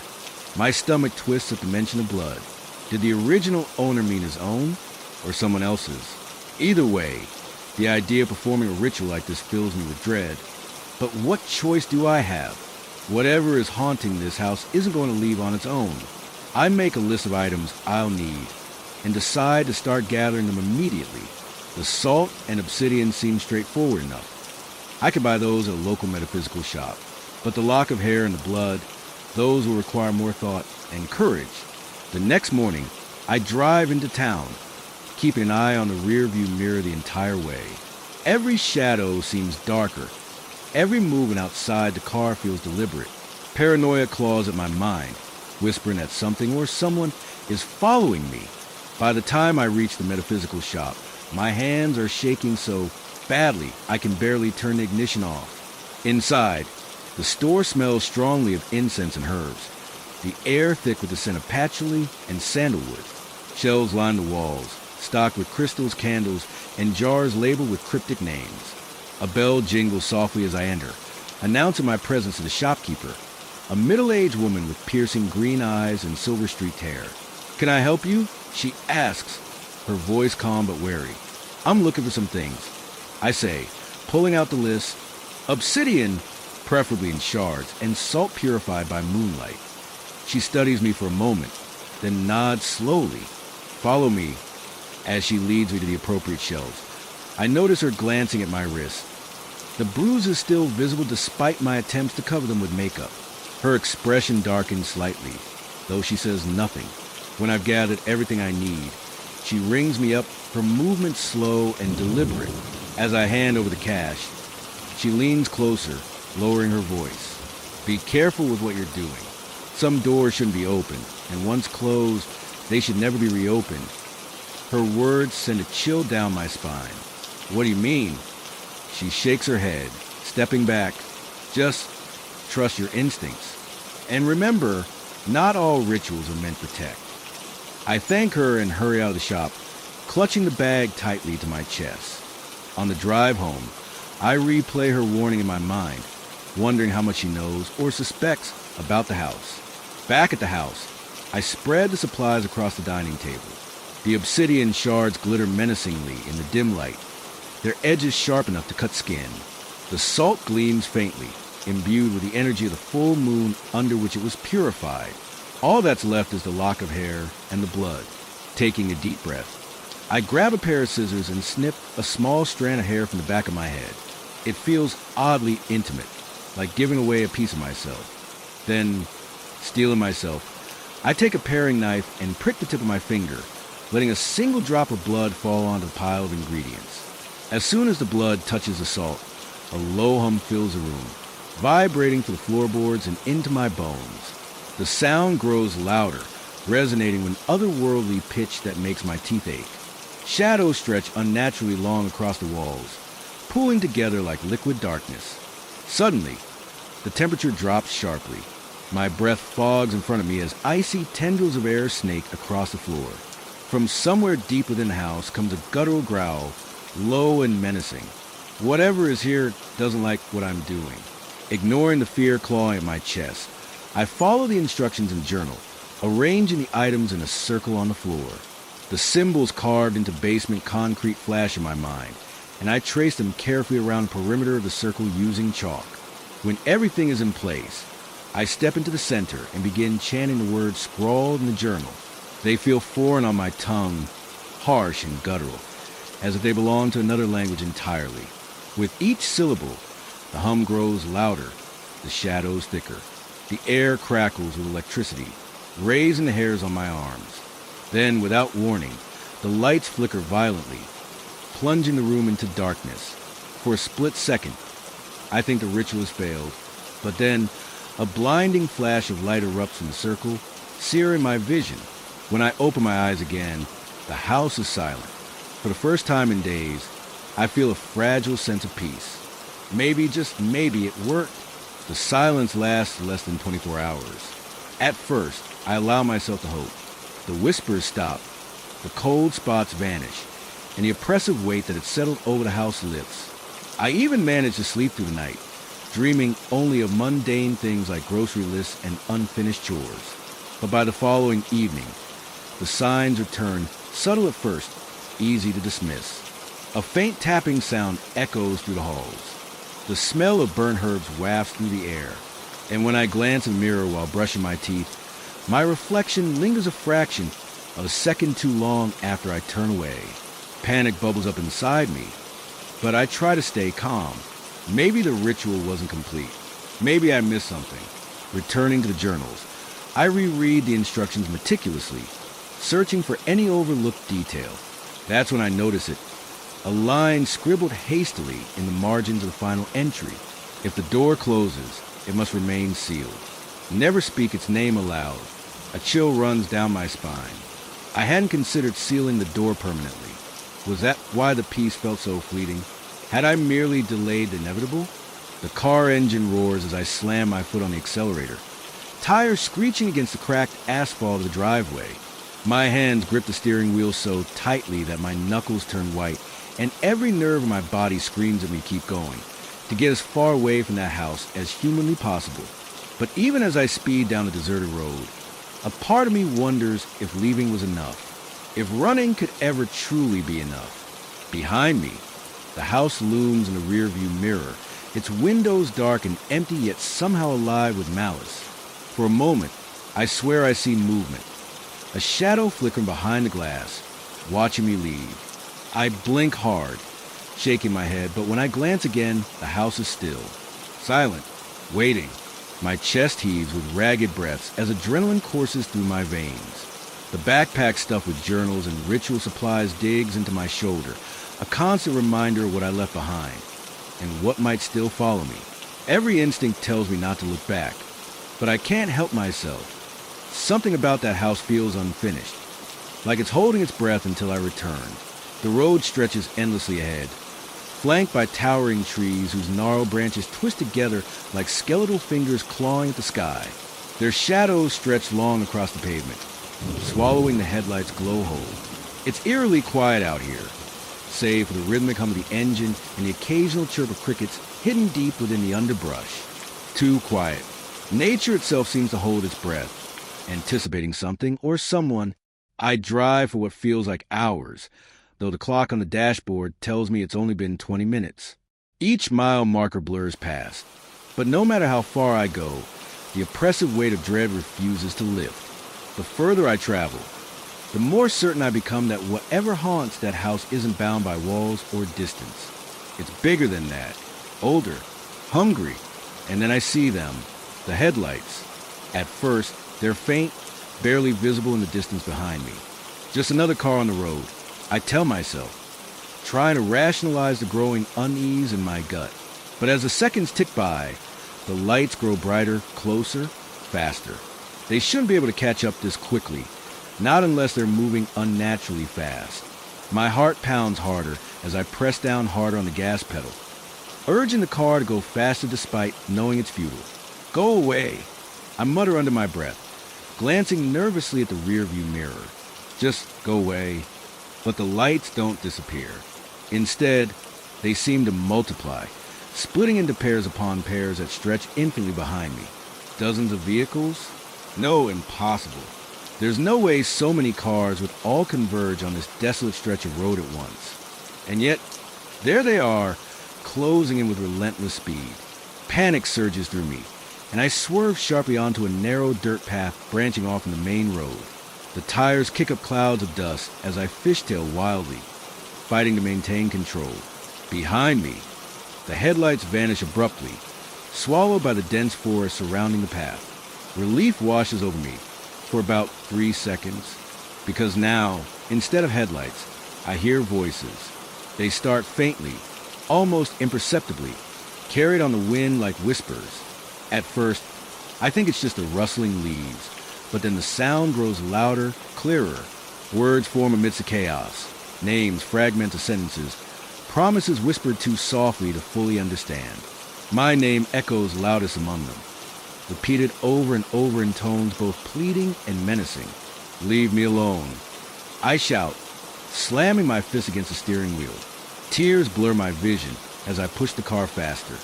Speaker 1: My stomach twists at the mention of blood. Did the original owner mean his own or someone else's? Either way, the idea of performing a ritual like this fills me with dread. But what choice do I have? Whatever is haunting this house isn't going to leave on its own. I make a list of items I'll need and decide to start gathering them immediately. The salt and obsidian seem straightforward enough. I could buy those at a local metaphysical shop. But the lock of hair and the blood, those will require more thought and courage. The next morning, I drive into town, keeping an eye on the rearview mirror the entire way. Every shadow seems darker. Every movement outside the car feels deliberate. Paranoia claws at my mind, whispering that something or someone is following me. By the time I reach the metaphysical shop, my hands are shaking so badly I can barely turn the ignition off. Inside, the store smells strongly of incense and herbs, the air thick with the scent of patchouli and sandalwood. Shelves line the walls, stocked with crystals, candles, and jars labeled with cryptic names. A bell jingles softly as I enter, announcing my presence to the shopkeeper, a middle-aged woman with piercing green eyes and silver-streaked hair. "Can I help you?" she asks, her voice calm but wary. "I'm looking for some things," I say, pulling out the list. "Obsidian, preferably in shards, and salt purified by moonlight." She studies me for a moment, then nods slowly. "Follow me," as she leads me to the appropriate shelves. I notice her glancing at my wrist. The bruise is still visible despite my attempts to cover them with makeup. Her expression darkens slightly, though she says nothing. When I've gathered everything I need, she rings me up, her movement slow and deliberate. As I hand over the cash, she leans closer, lowering her voice. "Be careful with what you're doing. Some doors shouldn't be opened, and once closed, they should never be reopened." Her words send a chill down my spine. "What do you mean?" She shakes her head, stepping back. "Just trust your instincts." And remember, not all rituals are meant for tech. I thank her and hurry out of the shop, clutching the bag tightly to my chest. On the drive home, I replay her warning in my mind, wondering how much she knows or suspects about the house. Back at the house, I spread the supplies across the dining table. The obsidian shards glitter menacingly in the dim light, their edges sharp enough to cut skin. The salt gleams faintly, imbued with the energy of the full moon under which it was purified. All that's left is the lock of hair and the blood. Taking a deep breath, I grab a pair of scissors and snip a small strand of hair from the back of my head. It feels oddly intimate, like giving away a piece of myself. Then, steeling myself, I take a paring knife and prick the tip of my finger, letting a single drop of blood fall onto the pile of ingredients. As soon as the blood touches the salt, a low hum fills the room, vibrating through the floorboards and into my bones. The sound grows louder, resonating with an otherworldly pitch that makes my teeth ache. Shadows stretch unnaturally long across the walls, pooling together like liquid darkness. Suddenly, the temperature drops sharply. My breath fogs in front of me as icy tendrils of air snake across the floor. From somewhere deep within the house comes a guttural growl, low and menacing. Whatever is here doesn't like what I'm doing. Ignoring the fear clawing at my chest, I follow the instructions in the journal, arranging the items in a circle on the floor. The symbols carved into basement concrete flash in my mind, and I trace them carefully around the perimeter of the circle using chalk. When everything is in place, I step into the center and begin chanting the words scrawled in the journal. They feel foreign on my tongue, harsh and guttural, as if they belong to another language entirely. With each syllable, the hum grows louder, the shadows thicker. The air crackles with electricity, raising the hairs on my arms. Then, without warning, the lights flicker violently, plunging the room into darkness. For a split second, I think the ritual has failed, but then a blinding flash of light erupts from the circle, searing my vision. When I open my eyes again, the house is silent. For the first time in days, I feel a fragile sense of peace. Maybe, just maybe, it worked. The silence lasts less than 24 hours. At first, I allow myself to hope. The whispers stop, the cold spots vanish, and the oppressive weight that had settled over the house lifts. I even managed to sleep through the night, dreaming only of mundane things like grocery lists and unfinished chores. But by the following evening, the signs return, subtle at first, easy to dismiss. A faint tapping sound echoes through the halls. The smell of burnt herbs wafts through the air, and when I glance in the mirror while brushing my teeth, my reflection lingers a fraction of a second too long after I turn away. Panic bubbles up inside me, but I try to stay calm. Maybe the ritual wasn't complete. Maybe I missed something. Returning to the journals, I reread the instructions meticulously, searching for any overlooked detail. That's when I notice it. A line scribbled hastily in the margins of the final entry. If the door closes, it must remain sealed. Never speak its name aloud. A chill runs down my spine. I hadn't considered sealing the door permanently. Was that why the peace felt so fleeting? Had I merely delayed the inevitable? The car engine roars as I slam my foot on the accelerator, tires screeching against the cracked asphalt of the driveway. My hands grip the steering wheel so tightly that my knuckles turn white, and every nerve in my body screams at me to keep going, to get as far away from that house as humanly possible. But even as I speed down the deserted road, a part of me wonders if leaving was enough, if running could ever truly be enough. Behind me, the house looms in the rearview mirror, its windows dark and empty yet somehow alive with malice. For a moment, I swear I see movement, a shadow flickering behind the glass, watching me leave. I blink hard, shaking my head, but when I glance again, the house is still, silent, waiting. My chest heaves with ragged breaths as adrenaline courses through my veins. The backpack stuffed with journals and ritual supplies digs into my shoulder, a constant reminder of what I left behind, and what might still follow me. Every instinct tells me not to look back, but I can't help myself. Something about that house feels unfinished, like it's holding its breath until I return. The road stretches endlessly ahead, flanked by towering trees whose gnarled branches twist together like skeletal fingers clawing at the sky. Their shadows stretch long across the pavement, swallowing the headlight's glow hole. It's eerily quiet out here, save for the rhythmic hum of the engine and the occasional chirp of crickets hidden deep within the underbrush. Too quiet. Nature itself seems to hold its breath, anticipating something or someone. I drive for what feels like hours, though the clock on the dashboard tells me it's only been 20 minutes. Each mile marker blurs past, but no matter how far I go, the oppressive weight of dread refuses to lift. The further I travel, the more certain I become that whatever haunts that house isn't bound by walls or distance. It's bigger than that, older, hungry, and then I see them, the headlights. At first, they're faint, barely visible in the distance behind me. Just another car on the road, I tell myself, trying to rationalize the growing unease in my gut. But as the seconds tick by, the lights grow brighter, closer, faster. They shouldn't be able to catch up this quickly, not unless they're moving unnaturally fast. My heart pounds harder as I press down harder on the gas pedal, urging the car to go faster despite knowing it's futile. Go away, I mutter under my breath, glancing nervously at the rearview mirror. Just go away. But the lights don't disappear. Instead, they seem to multiply, splitting into pairs upon pairs that stretch infinitely behind me. Dozens of vehicles? No, impossible. There's no way so many cars would all converge on this desolate stretch of road at once. And yet, there they are, closing in with relentless speed. Panic surges through me, and I swerve sharply onto a narrow dirt path branching off from the main road. The tires kick up clouds of dust as I fishtail wildly, fighting to maintain control. Behind me, the headlights vanish abruptly, swallowed by the dense forest surrounding the path. Relief washes over me for about 3 seconds, because now, instead of headlights, I hear voices. They start faintly, almost imperceptibly, carried on the wind like whispers. At first, I think it's just the rustling leaves, but then the sound grows louder, clearer. Words form amidst the chaos. Names fragment to sentences, promises whispered too softly to fully understand. My name echoes loudest among them, repeated over and over in tones both pleading and menacing. Leave me alone, I shout, slamming my fist against the steering wheel. Tears blur my vision as I push the car faster,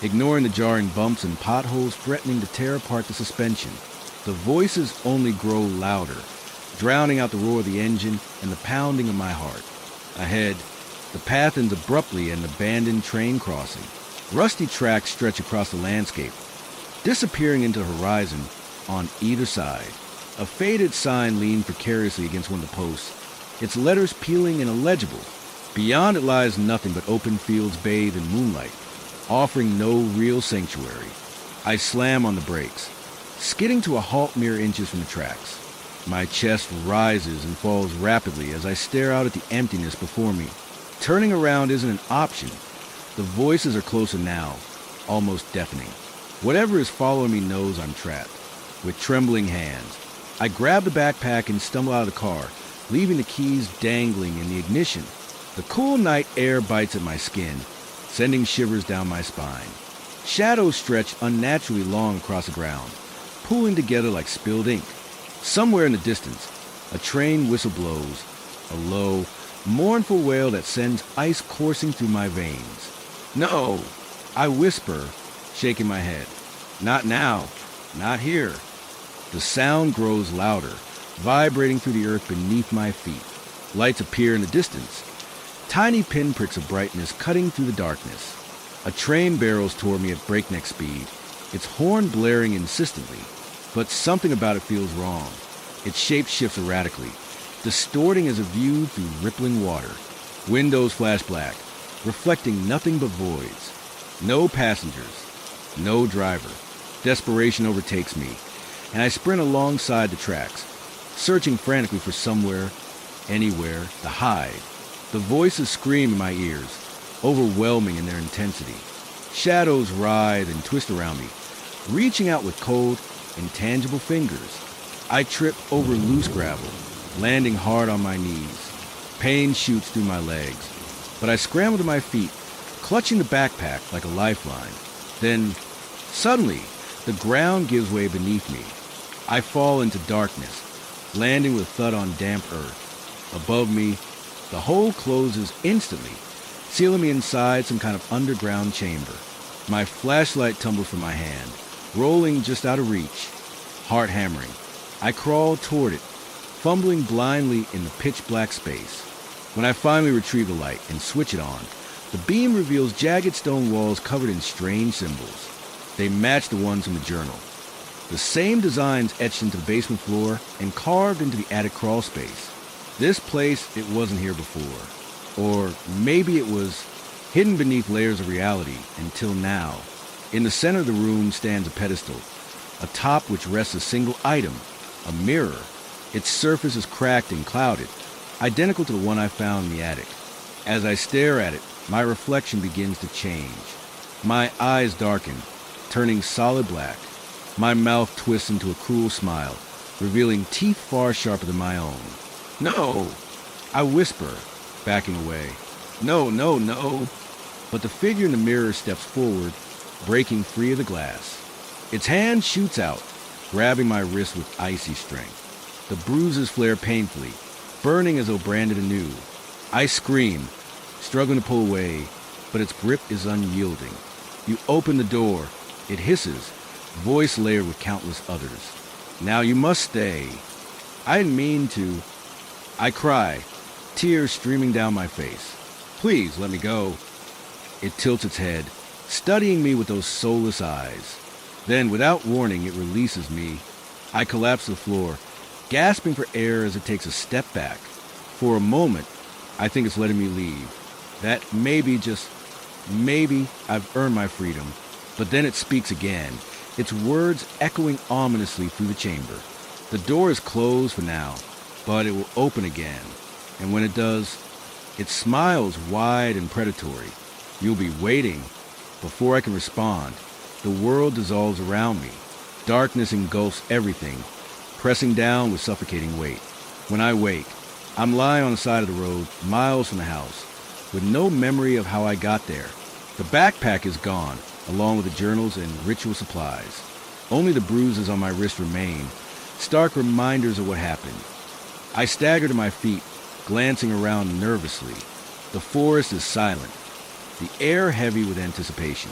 Speaker 1: ignoring the jarring bumps and potholes threatening to tear apart the suspension. The voices only grow louder, drowning out the roar of the engine and the pounding of my heart. Ahead, the path ends abruptly at an abandoned train crossing. Rusty tracks stretch across the landscape, disappearing into the horizon on either side. A faded sign leaned precariously against one of the posts, its letters peeling and illegible. Beyond it lies nothing but open fields bathed in moonlight, offering no real sanctuary. I slam on the brakes, skidding to a halt mere inches from the tracks. My chest rises and falls rapidly as I stare out at the emptiness before me. Turning around isn't an option. The voices are closer now, almost deafening. Whatever is following me knows I'm trapped. With trembling hands, I grab the backpack and stumble out of the car, leaving the keys dangling in the ignition. The cool night air bites at my skin, sending shivers down my spine. Shadows stretch unnaturally long across the ground, pooling together like spilled ink. Somewhere in the distance, a train whistle blows, a low, mournful wail that sends ice coursing through my veins. No, I whisper, shaking my head. Not now, not here. The sound grows louder, vibrating through the earth beneath my feet. Lights appear in the distance, tiny pinpricks of brightness cutting through the darkness. A train barrels toward me at breakneck speed, its horn blaring insistently. But something about it feels wrong. Its shape shifts erratically, distorting as if viewed through rippling water. Windows flash black, reflecting nothing but voids. No passengers, no driver. Desperation overtakes me, and I sprint alongside the tracks, searching frantically for somewhere, anywhere, to hide. The voices scream in my ears, overwhelming in their intensity. Shadows writhe and twist around me, reaching out with cold, intangible fingers. I trip over loose gravel, landing hard on my knees. Pain shoots through my legs, but I scramble to my feet, clutching the backpack like a lifeline. Then, suddenly, the ground gives way beneath me, I fall into darkness, landing with a thud on damp earth. Above me, the hole closes instantly, sealing me inside some kind of underground chamber. My flashlight tumbles from my hand, rolling just out of reach, heart hammering. I crawl toward it, fumbling blindly in the pitch-black space. When I finally retrieve the light and switch it on, the beam reveals jagged stone walls covered in strange symbols. They match the ones in the journal. The same designs etched into the basement floor and carved into the attic crawl space. This place, it wasn't here before. Or maybe it was hidden beneath layers of reality until now. In the center of the room stands a pedestal, atop which rests a single item, a mirror. Its surface is cracked and clouded, identical to the one I found in the attic. As I stare at it, my reflection begins to change. My eyes darken, turning solid black. My mouth twists into a cruel smile, revealing teeth far sharper than my own. "No!" I whisper, backing away. "No, no, no!" But the figure in the mirror steps forward, breaking free of the glass. Its hand shoots out, grabbing my wrist with icy strength. The bruises flare painfully, burning as though branded anew. I scream, struggling to pull away, but its grip is unyielding. You open the door. It hisses, voice layered with countless others. "Now you must stay." I didn't mean to. I cry, tears streaming down my face. "Please let me go." It tilts its head, studying me with those soulless eyes. Then, without warning, it releases me. I collapse to the floor, gasping for air as it takes a step back. For a moment, I think it's letting me leave. That maybe I've earned my freedom. But then it speaks again, its words echoing ominously through the chamber. The door is closed for now, but it will open again. And when it does, it smiles wide and predatory. "You'll be waiting." Before I can respond, the world dissolves around me. Darkness engulfs everything, pressing down with suffocating weight. When I wake, I'm lying on the side of the road, miles from the house, with no memory of how I got there. The backpack is gone, along with the journals and ritual supplies. Only the bruises on my wrist remain, stark reminders of what happened. I stagger to my feet, glancing around nervously. The forest is silent, the air heavy with anticipation.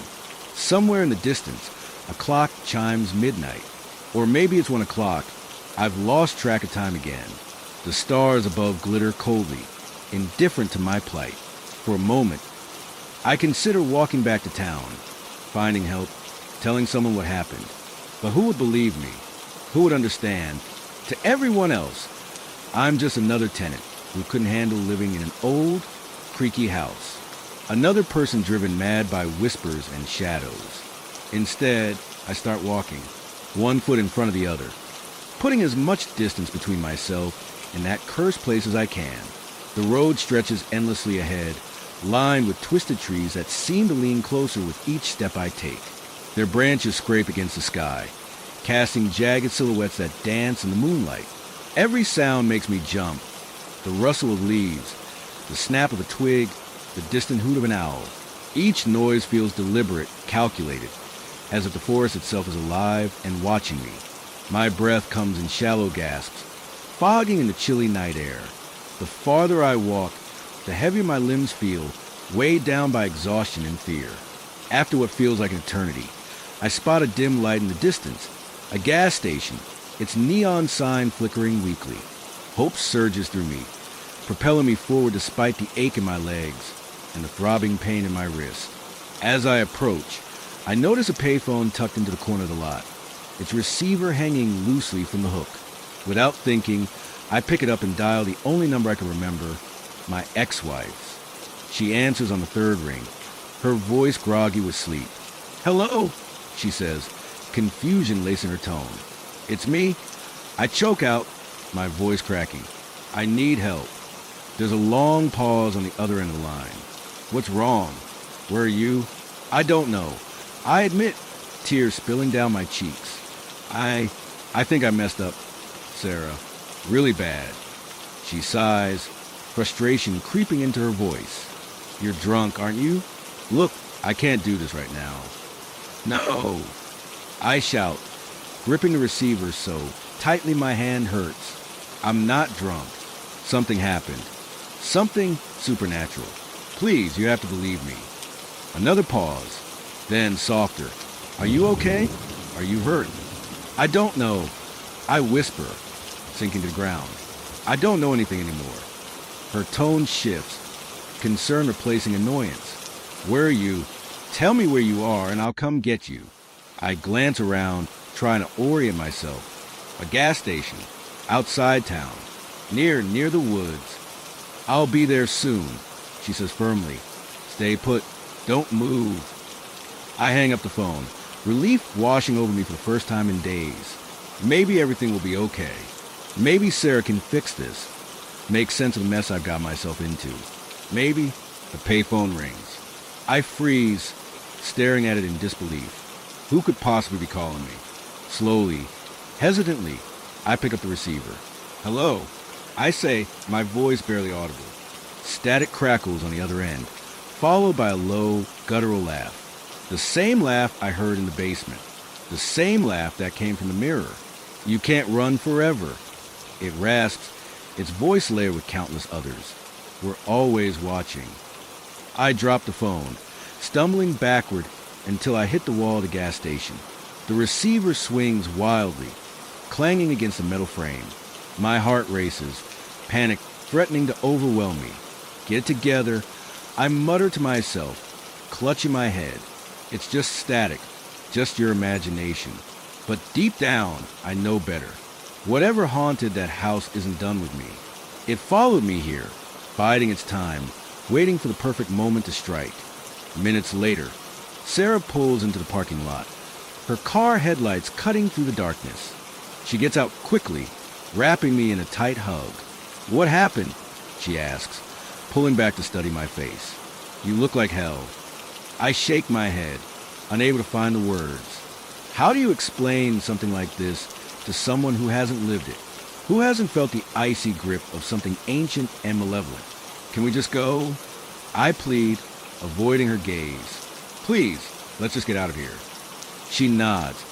Speaker 1: Somewhere in the distance, a clock chimes midnight. Or maybe it's 1 o'clock. I've lost track of time again. The stars above glitter coldly, indifferent to my plight. For a moment, I consider walking back to town, finding help, telling someone what happened. But who would believe me? Who would understand? To everyone else, I'm just another tenant who couldn't handle living in an old, creaky house. Another person driven mad by whispers and shadows. Instead, I start walking, one foot in front of the other, putting as much distance between myself and that cursed place as I can. The road stretches endlessly ahead, lined with twisted trees that seem to lean closer with each step I take. Their branches scrape against the sky, casting jagged silhouettes that dance in the moonlight. Every sound makes me jump. The rustle of leaves, the snap of a twig, the distant hoot of an owl. Each noise feels deliberate, calculated, as if the forest itself is alive and watching me. My breath comes in shallow gasps, fogging in the chilly night air. The farther I walk, the heavier my limbs feel, weighed down by exhaustion and fear. After what feels like an eternity, I spot a dim light in the distance, a gas station, its neon sign flickering weakly. Hope surges through me, propelling me forward despite the ache in my legs and the throbbing pain in my wrist. As I approach, I notice a payphone tucked into the corner of the lot, its receiver hanging loosely from the hook. Without thinking, I pick it up and dial the only number I can remember, my ex-wife's. She answers on the third ring, her voice groggy with sleep. "Hello," she says, confusion lacing her tone. "It's me." I choke out, my voice cracking. "I need help." There's a long pause on the other end of the line. "What's wrong? Where are you?" "I don't know. I admit," tears spilling down my cheeks. I think I messed up, Sarah. Really bad." She sighs, frustration creeping into her voice. "You're drunk, aren't you? Look, I can't do this right now." "No!" I shout, gripping the receiver so tightly my hand hurts. I'm not drunk. Something happened. Something supernatural. Please, you have to believe me. Another pause. Then softer. Are you okay? Are you hurt? I don't know. I whisper, sinking to the ground. I don't know anything anymore. Her tone shifts, concern replacing annoyance. Where are you? Tell me where you are and I'll come get you. I glance around, trying to orient myself. A gas station, outside town, near the woods. I'll be there soon, she says firmly. Stay put. Don't move. I hang up the phone, relief washing over me for the first time in days. Maybe everything will be okay. Maybe Sarah can fix this, make sense of the mess I've got myself into. Maybe the payphone rings. I freeze, staring at it in disbelief. Who could possibly be calling me? Slowly, hesitantly, I pick up the receiver. Hello, I say, my voice barely audible. Static crackles on the other end, followed by a low, guttural laugh. The same laugh I heard in the basement. The same laugh that came from the mirror. You can't run forever. It rasps, its voice layered with countless others. We're always watching. I drop the phone, stumbling backward until I hit the wall of the gas station. The receiver swings wildly, clanging against the metal frame. My heart races, panic threatening to overwhelm me. Get it together, I mutter to myself, clutching my head. It's just static, just your imagination. But deep down, I know better. Whatever haunted that house isn't done with me. It followed me here, biding its time, waiting for the perfect moment to strike. Minutes later, Sarah pulls into the parking lot, her car headlights cutting through the darkness. She gets out quickly, wrapping me in a tight hug. What happened? She asks, pulling back to study my face. You look like hell. I shake my head, unable to find the words. How do you explain something like this to someone who hasn't lived it, who hasn't felt the icy grip of something ancient and malevolent? Can we just go? I plead, avoiding her gaze. Please, let's just get out of here. She nods,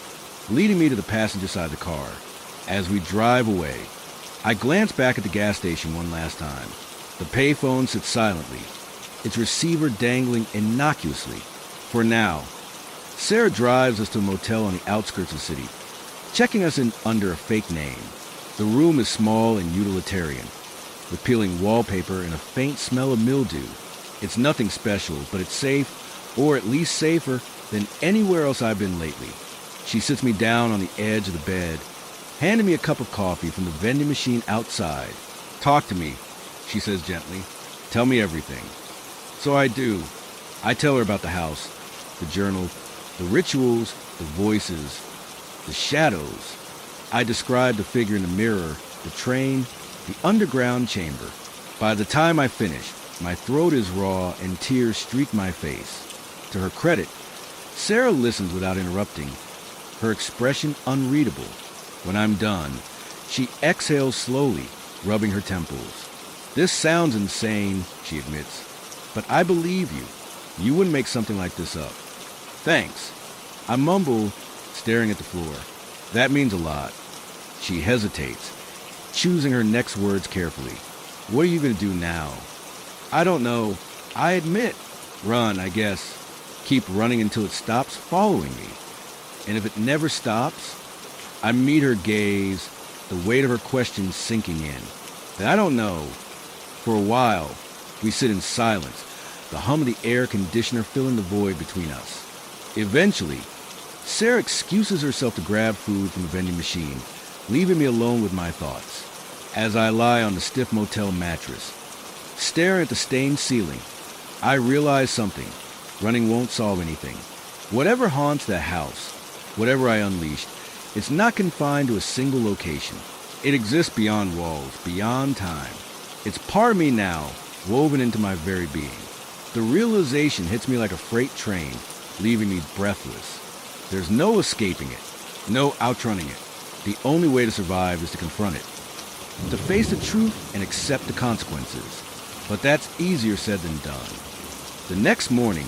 Speaker 1: leading me to the passenger side of the car. As we drive away, I glance back at the gas station one last time. The payphone sits silently, its receiver dangling innocuously. For now, Sarah drives us to a motel on the outskirts of the city, checking us in under a fake name. The room is small and utilitarian, with peeling wallpaper and a faint smell of mildew. It's nothing special, but it's safe, or at least safer than anywhere else I've been lately. She sits me down on the edge of the bed, handing me a cup of coffee from the vending machine outside. Talk to me, she says gently. Tell me everything. So I do. I tell her about the house, the journal, the rituals, the voices, the shadows. I describe the figure in the mirror, the train, the underground chamber. By the time I finish, my throat is raw and tears streak my face. To her credit, Sarah listens without interrupting, her expression unreadable. When I'm done, she exhales slowly, rubbing her temples. This sounds insane, she admits, but I believe you. You wouldn't make something like this up. Thanks. I mumble, staring at the floor. That means a lot. She hesitates, choosing her next words carefully. What are you going to do now? I don't know. I admit. Run, I guess. Keep running until it stops following me. And if it never stops, I meet her gaze, the weight of her question sinking in. Then I don't know. For a while, we sit in silence, the hum of the air conditioner filling the void between us. Eventually, Sarah excuses herself to grab food from the vending machine, leaving me alone with my thoughts. As I lie on the stiff motel mattress, staring at the stained ceiling, I realize something. Running won't solve anything. Whatever haunts that house, whatever I unleashed, it's not confined to a single location. It exists beyond walls, beyond time. It's part of me now, woven into my very being. The realization hits me like a freight train, leaving me breathless. There's no escaping it, no outrunning it. The only way to survive is to confront it, to face the truth and accept the consequences. But that's easier said than done. The next morning,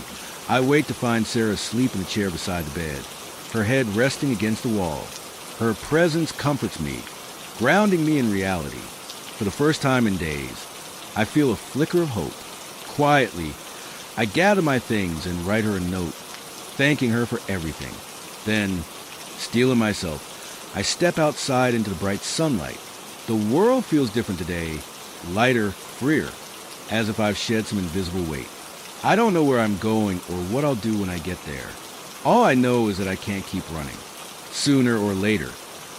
Speaker 1: I wait to find Sarah asleep in the chair beside the bed, her head resting against the wall. Her presence comforts me, grounding me in reality. For the first time in days, I feel a flicker of hope. Quietly, I gather my things and write her a note, thanking her for everything. Then, steeling myself, I step outside into the bright sunlight. The world feels different today, lighter, freer, as if I've shed some invisible weight. I don't know where I'm going or what I'll do when I get there. All I know is that I can't keep running. Sooner or later,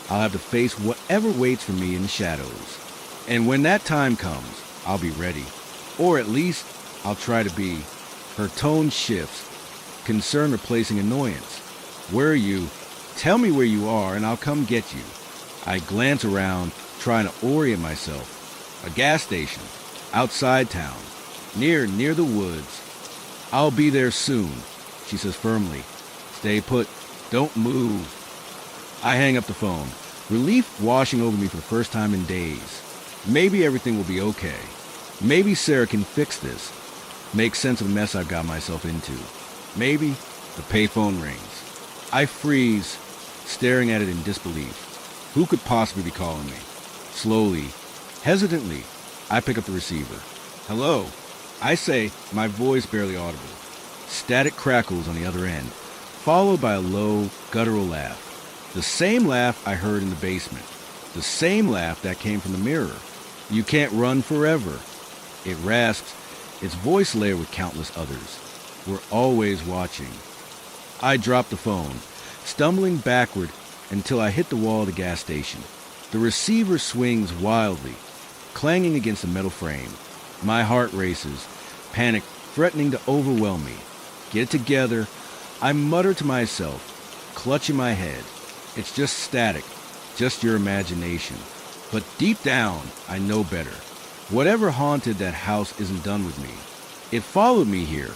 Speaker 1: I'll have to face whatever waits for me in the shadows. And when that time comes, I'll be ready. Or at least, I'll try to be. Her tone shifts, concern replacing annoyance. Where are you? Tell me where you are and I'll come get you. I glance around, trying to orient myself. A gas station, outside town, near the woods. I'll be there soon, she says firmly. Stay put. Don't move. I hang up the phone, relief washing over me for the first time in days. Maybe everything will be okay. Maybe Sarah can fix this, make sense of the mess I've got myself into. Maybe the payphone rings. I freeze, staring at it in disbelief. Who could possibly be calling me? Slowly, hesitantly, I pick up the receiver. Hello, I say, my voice barely audible. Static crackles on the other end, followed by a low, guttural laugh. The same laugh I heard in the basement. The same laugh that came from the mirror. You can't run forever. It rasps, its voice layered with countless others. We're always watching. I drop the phone, stumbling backward until I hit the wall of the gas station. The receiver swings wildly, clanging against the metal frame. My heart races, panic threatening to overwhelm me. Get it together, I mutter to myself, clutching my head. It's just static, just your imagination. But deep down, I know better. Whatever haunted that house isn't done with me. It followed me here,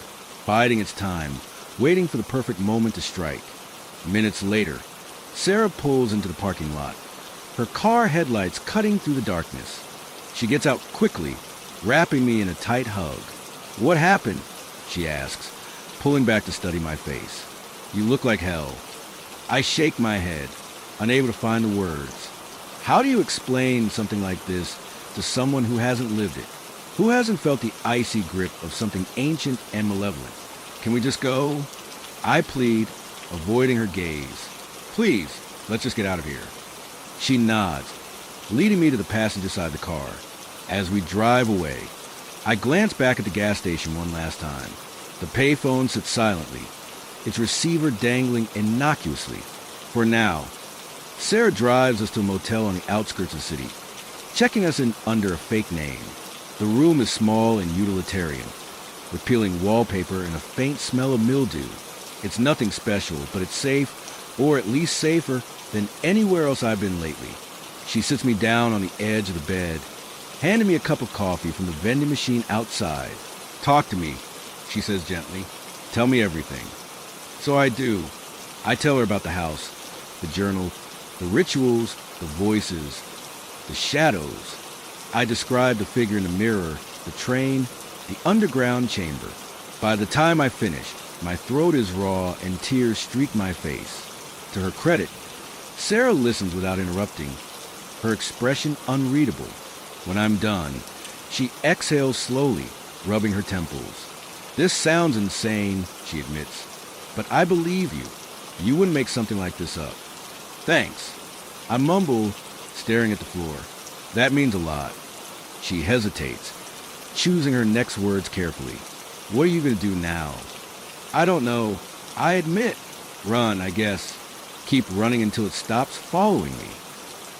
Speaker 1: biding its time, waiting for the perfect moment to strike. Minutes later, Sarah pulls into the parking lot, her car headlights cutting through the darkness. She gets out quickly, wrapping me in a tight hug. What happened? She asks, pulling back to study my face. You look like hell. I shake my head, unable to find the words. How do you explain something like this to someone who hasn't lived it? Who hasn't felt the icy grip of something ancient and malevolent? Can we just go? I plead, avoiding her gaze. Please, let's just get out of here. She nods, leading me to the passenger side of the car. As we drive away, I glance back at the gas station one last time. The payphone sits silently, its receiver dangling innocuously. For now, Sarah drives us to a motel on the outskirts of the city, checking us in under a fake name. The room is small and utilitarian, with peeling wallpaper and a faint smell of mildew. It's nothing special, but it's safe, or at least safer than anywhere else I've been lately. She sits me down on the edge of the bed, handing me a cup of coffee from the vending machine outside. Talk to me, she says gently. Tell me everything. So I do. I tell her about the house, the journal, the rituals, the voices, the shadows. I describe the figure in the mirror, the train, the underground chamber. By the time I finish, my throat is raw and tears streak my face. To her credit, Sarah listens without interrupting, her expression unreadable. When I'm done, she exhales slowly, rubbing her temples. This sounds insane, she admits, but I believe you. You wouldn't make something like this up. Thanks. I mumble, staring at the floor. That means a lot. She hesitates, choosing her next words carefully. What are you going to do now? I don't know. I admit. Run, I guess. Keep running until it stops following me.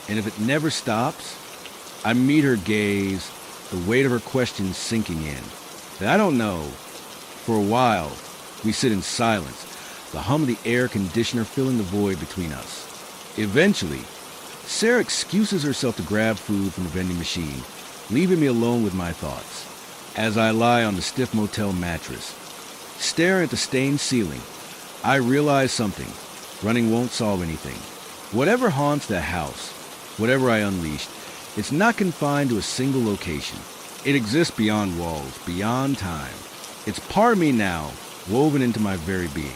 Speaker 1: And if it never stops, I meet her gaze, the weight of her questions sinking in. And I don't know. For a while, we sit in silence, the hum of the air conditioner filling the void between us. Eventually, Sarah excuses herself to grab food from the vending machine, leaving me alone with my thoughts. As I lie on the stiff motel mattress, staring at the stained ceiling, I realize something. Running won't solve anything. Whatever haunts that house, whatever I unleashed, it's not confined to a single location. It exists beyond walls, beyond time. It's part of me now, woven into my very being.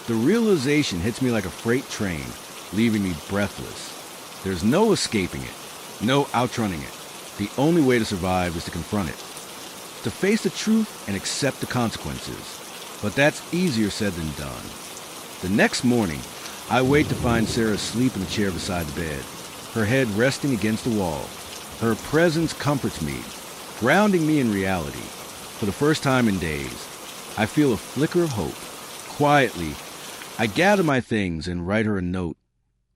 Speaker 1: The realization hits me like a freight train, leaving me breathless. There's no escaping it, no outrunning it. The only way to survive is to confront it, to face the truth and accept the consequences. But that's easier said than done. The next morning, I wait to find Sarah asleep in the chair beside the bed, her head resting against the wall. Her presence comforts me, grounding me in reality. For the first time in days, I feel a flicker of hope. Quietly, I gather my things and write her a note,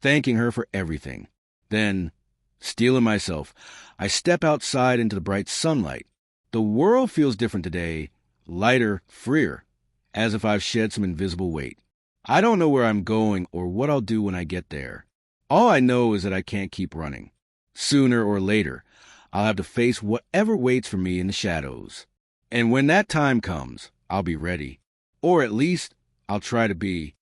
Speaker 1: thanking her for everything. Then, steeling myself, I step outside into the bright sunlight. The world feels different today, lighter, freer, as if I've shed some invisible weight. I don't know where I'm going or what I'll do when I get there. All I know is that I can't keep running. Sooner or later, I'll have to face whatever waits for me in the shadows. And when that time comes, I'll be ready. Or at least, I'll try to be.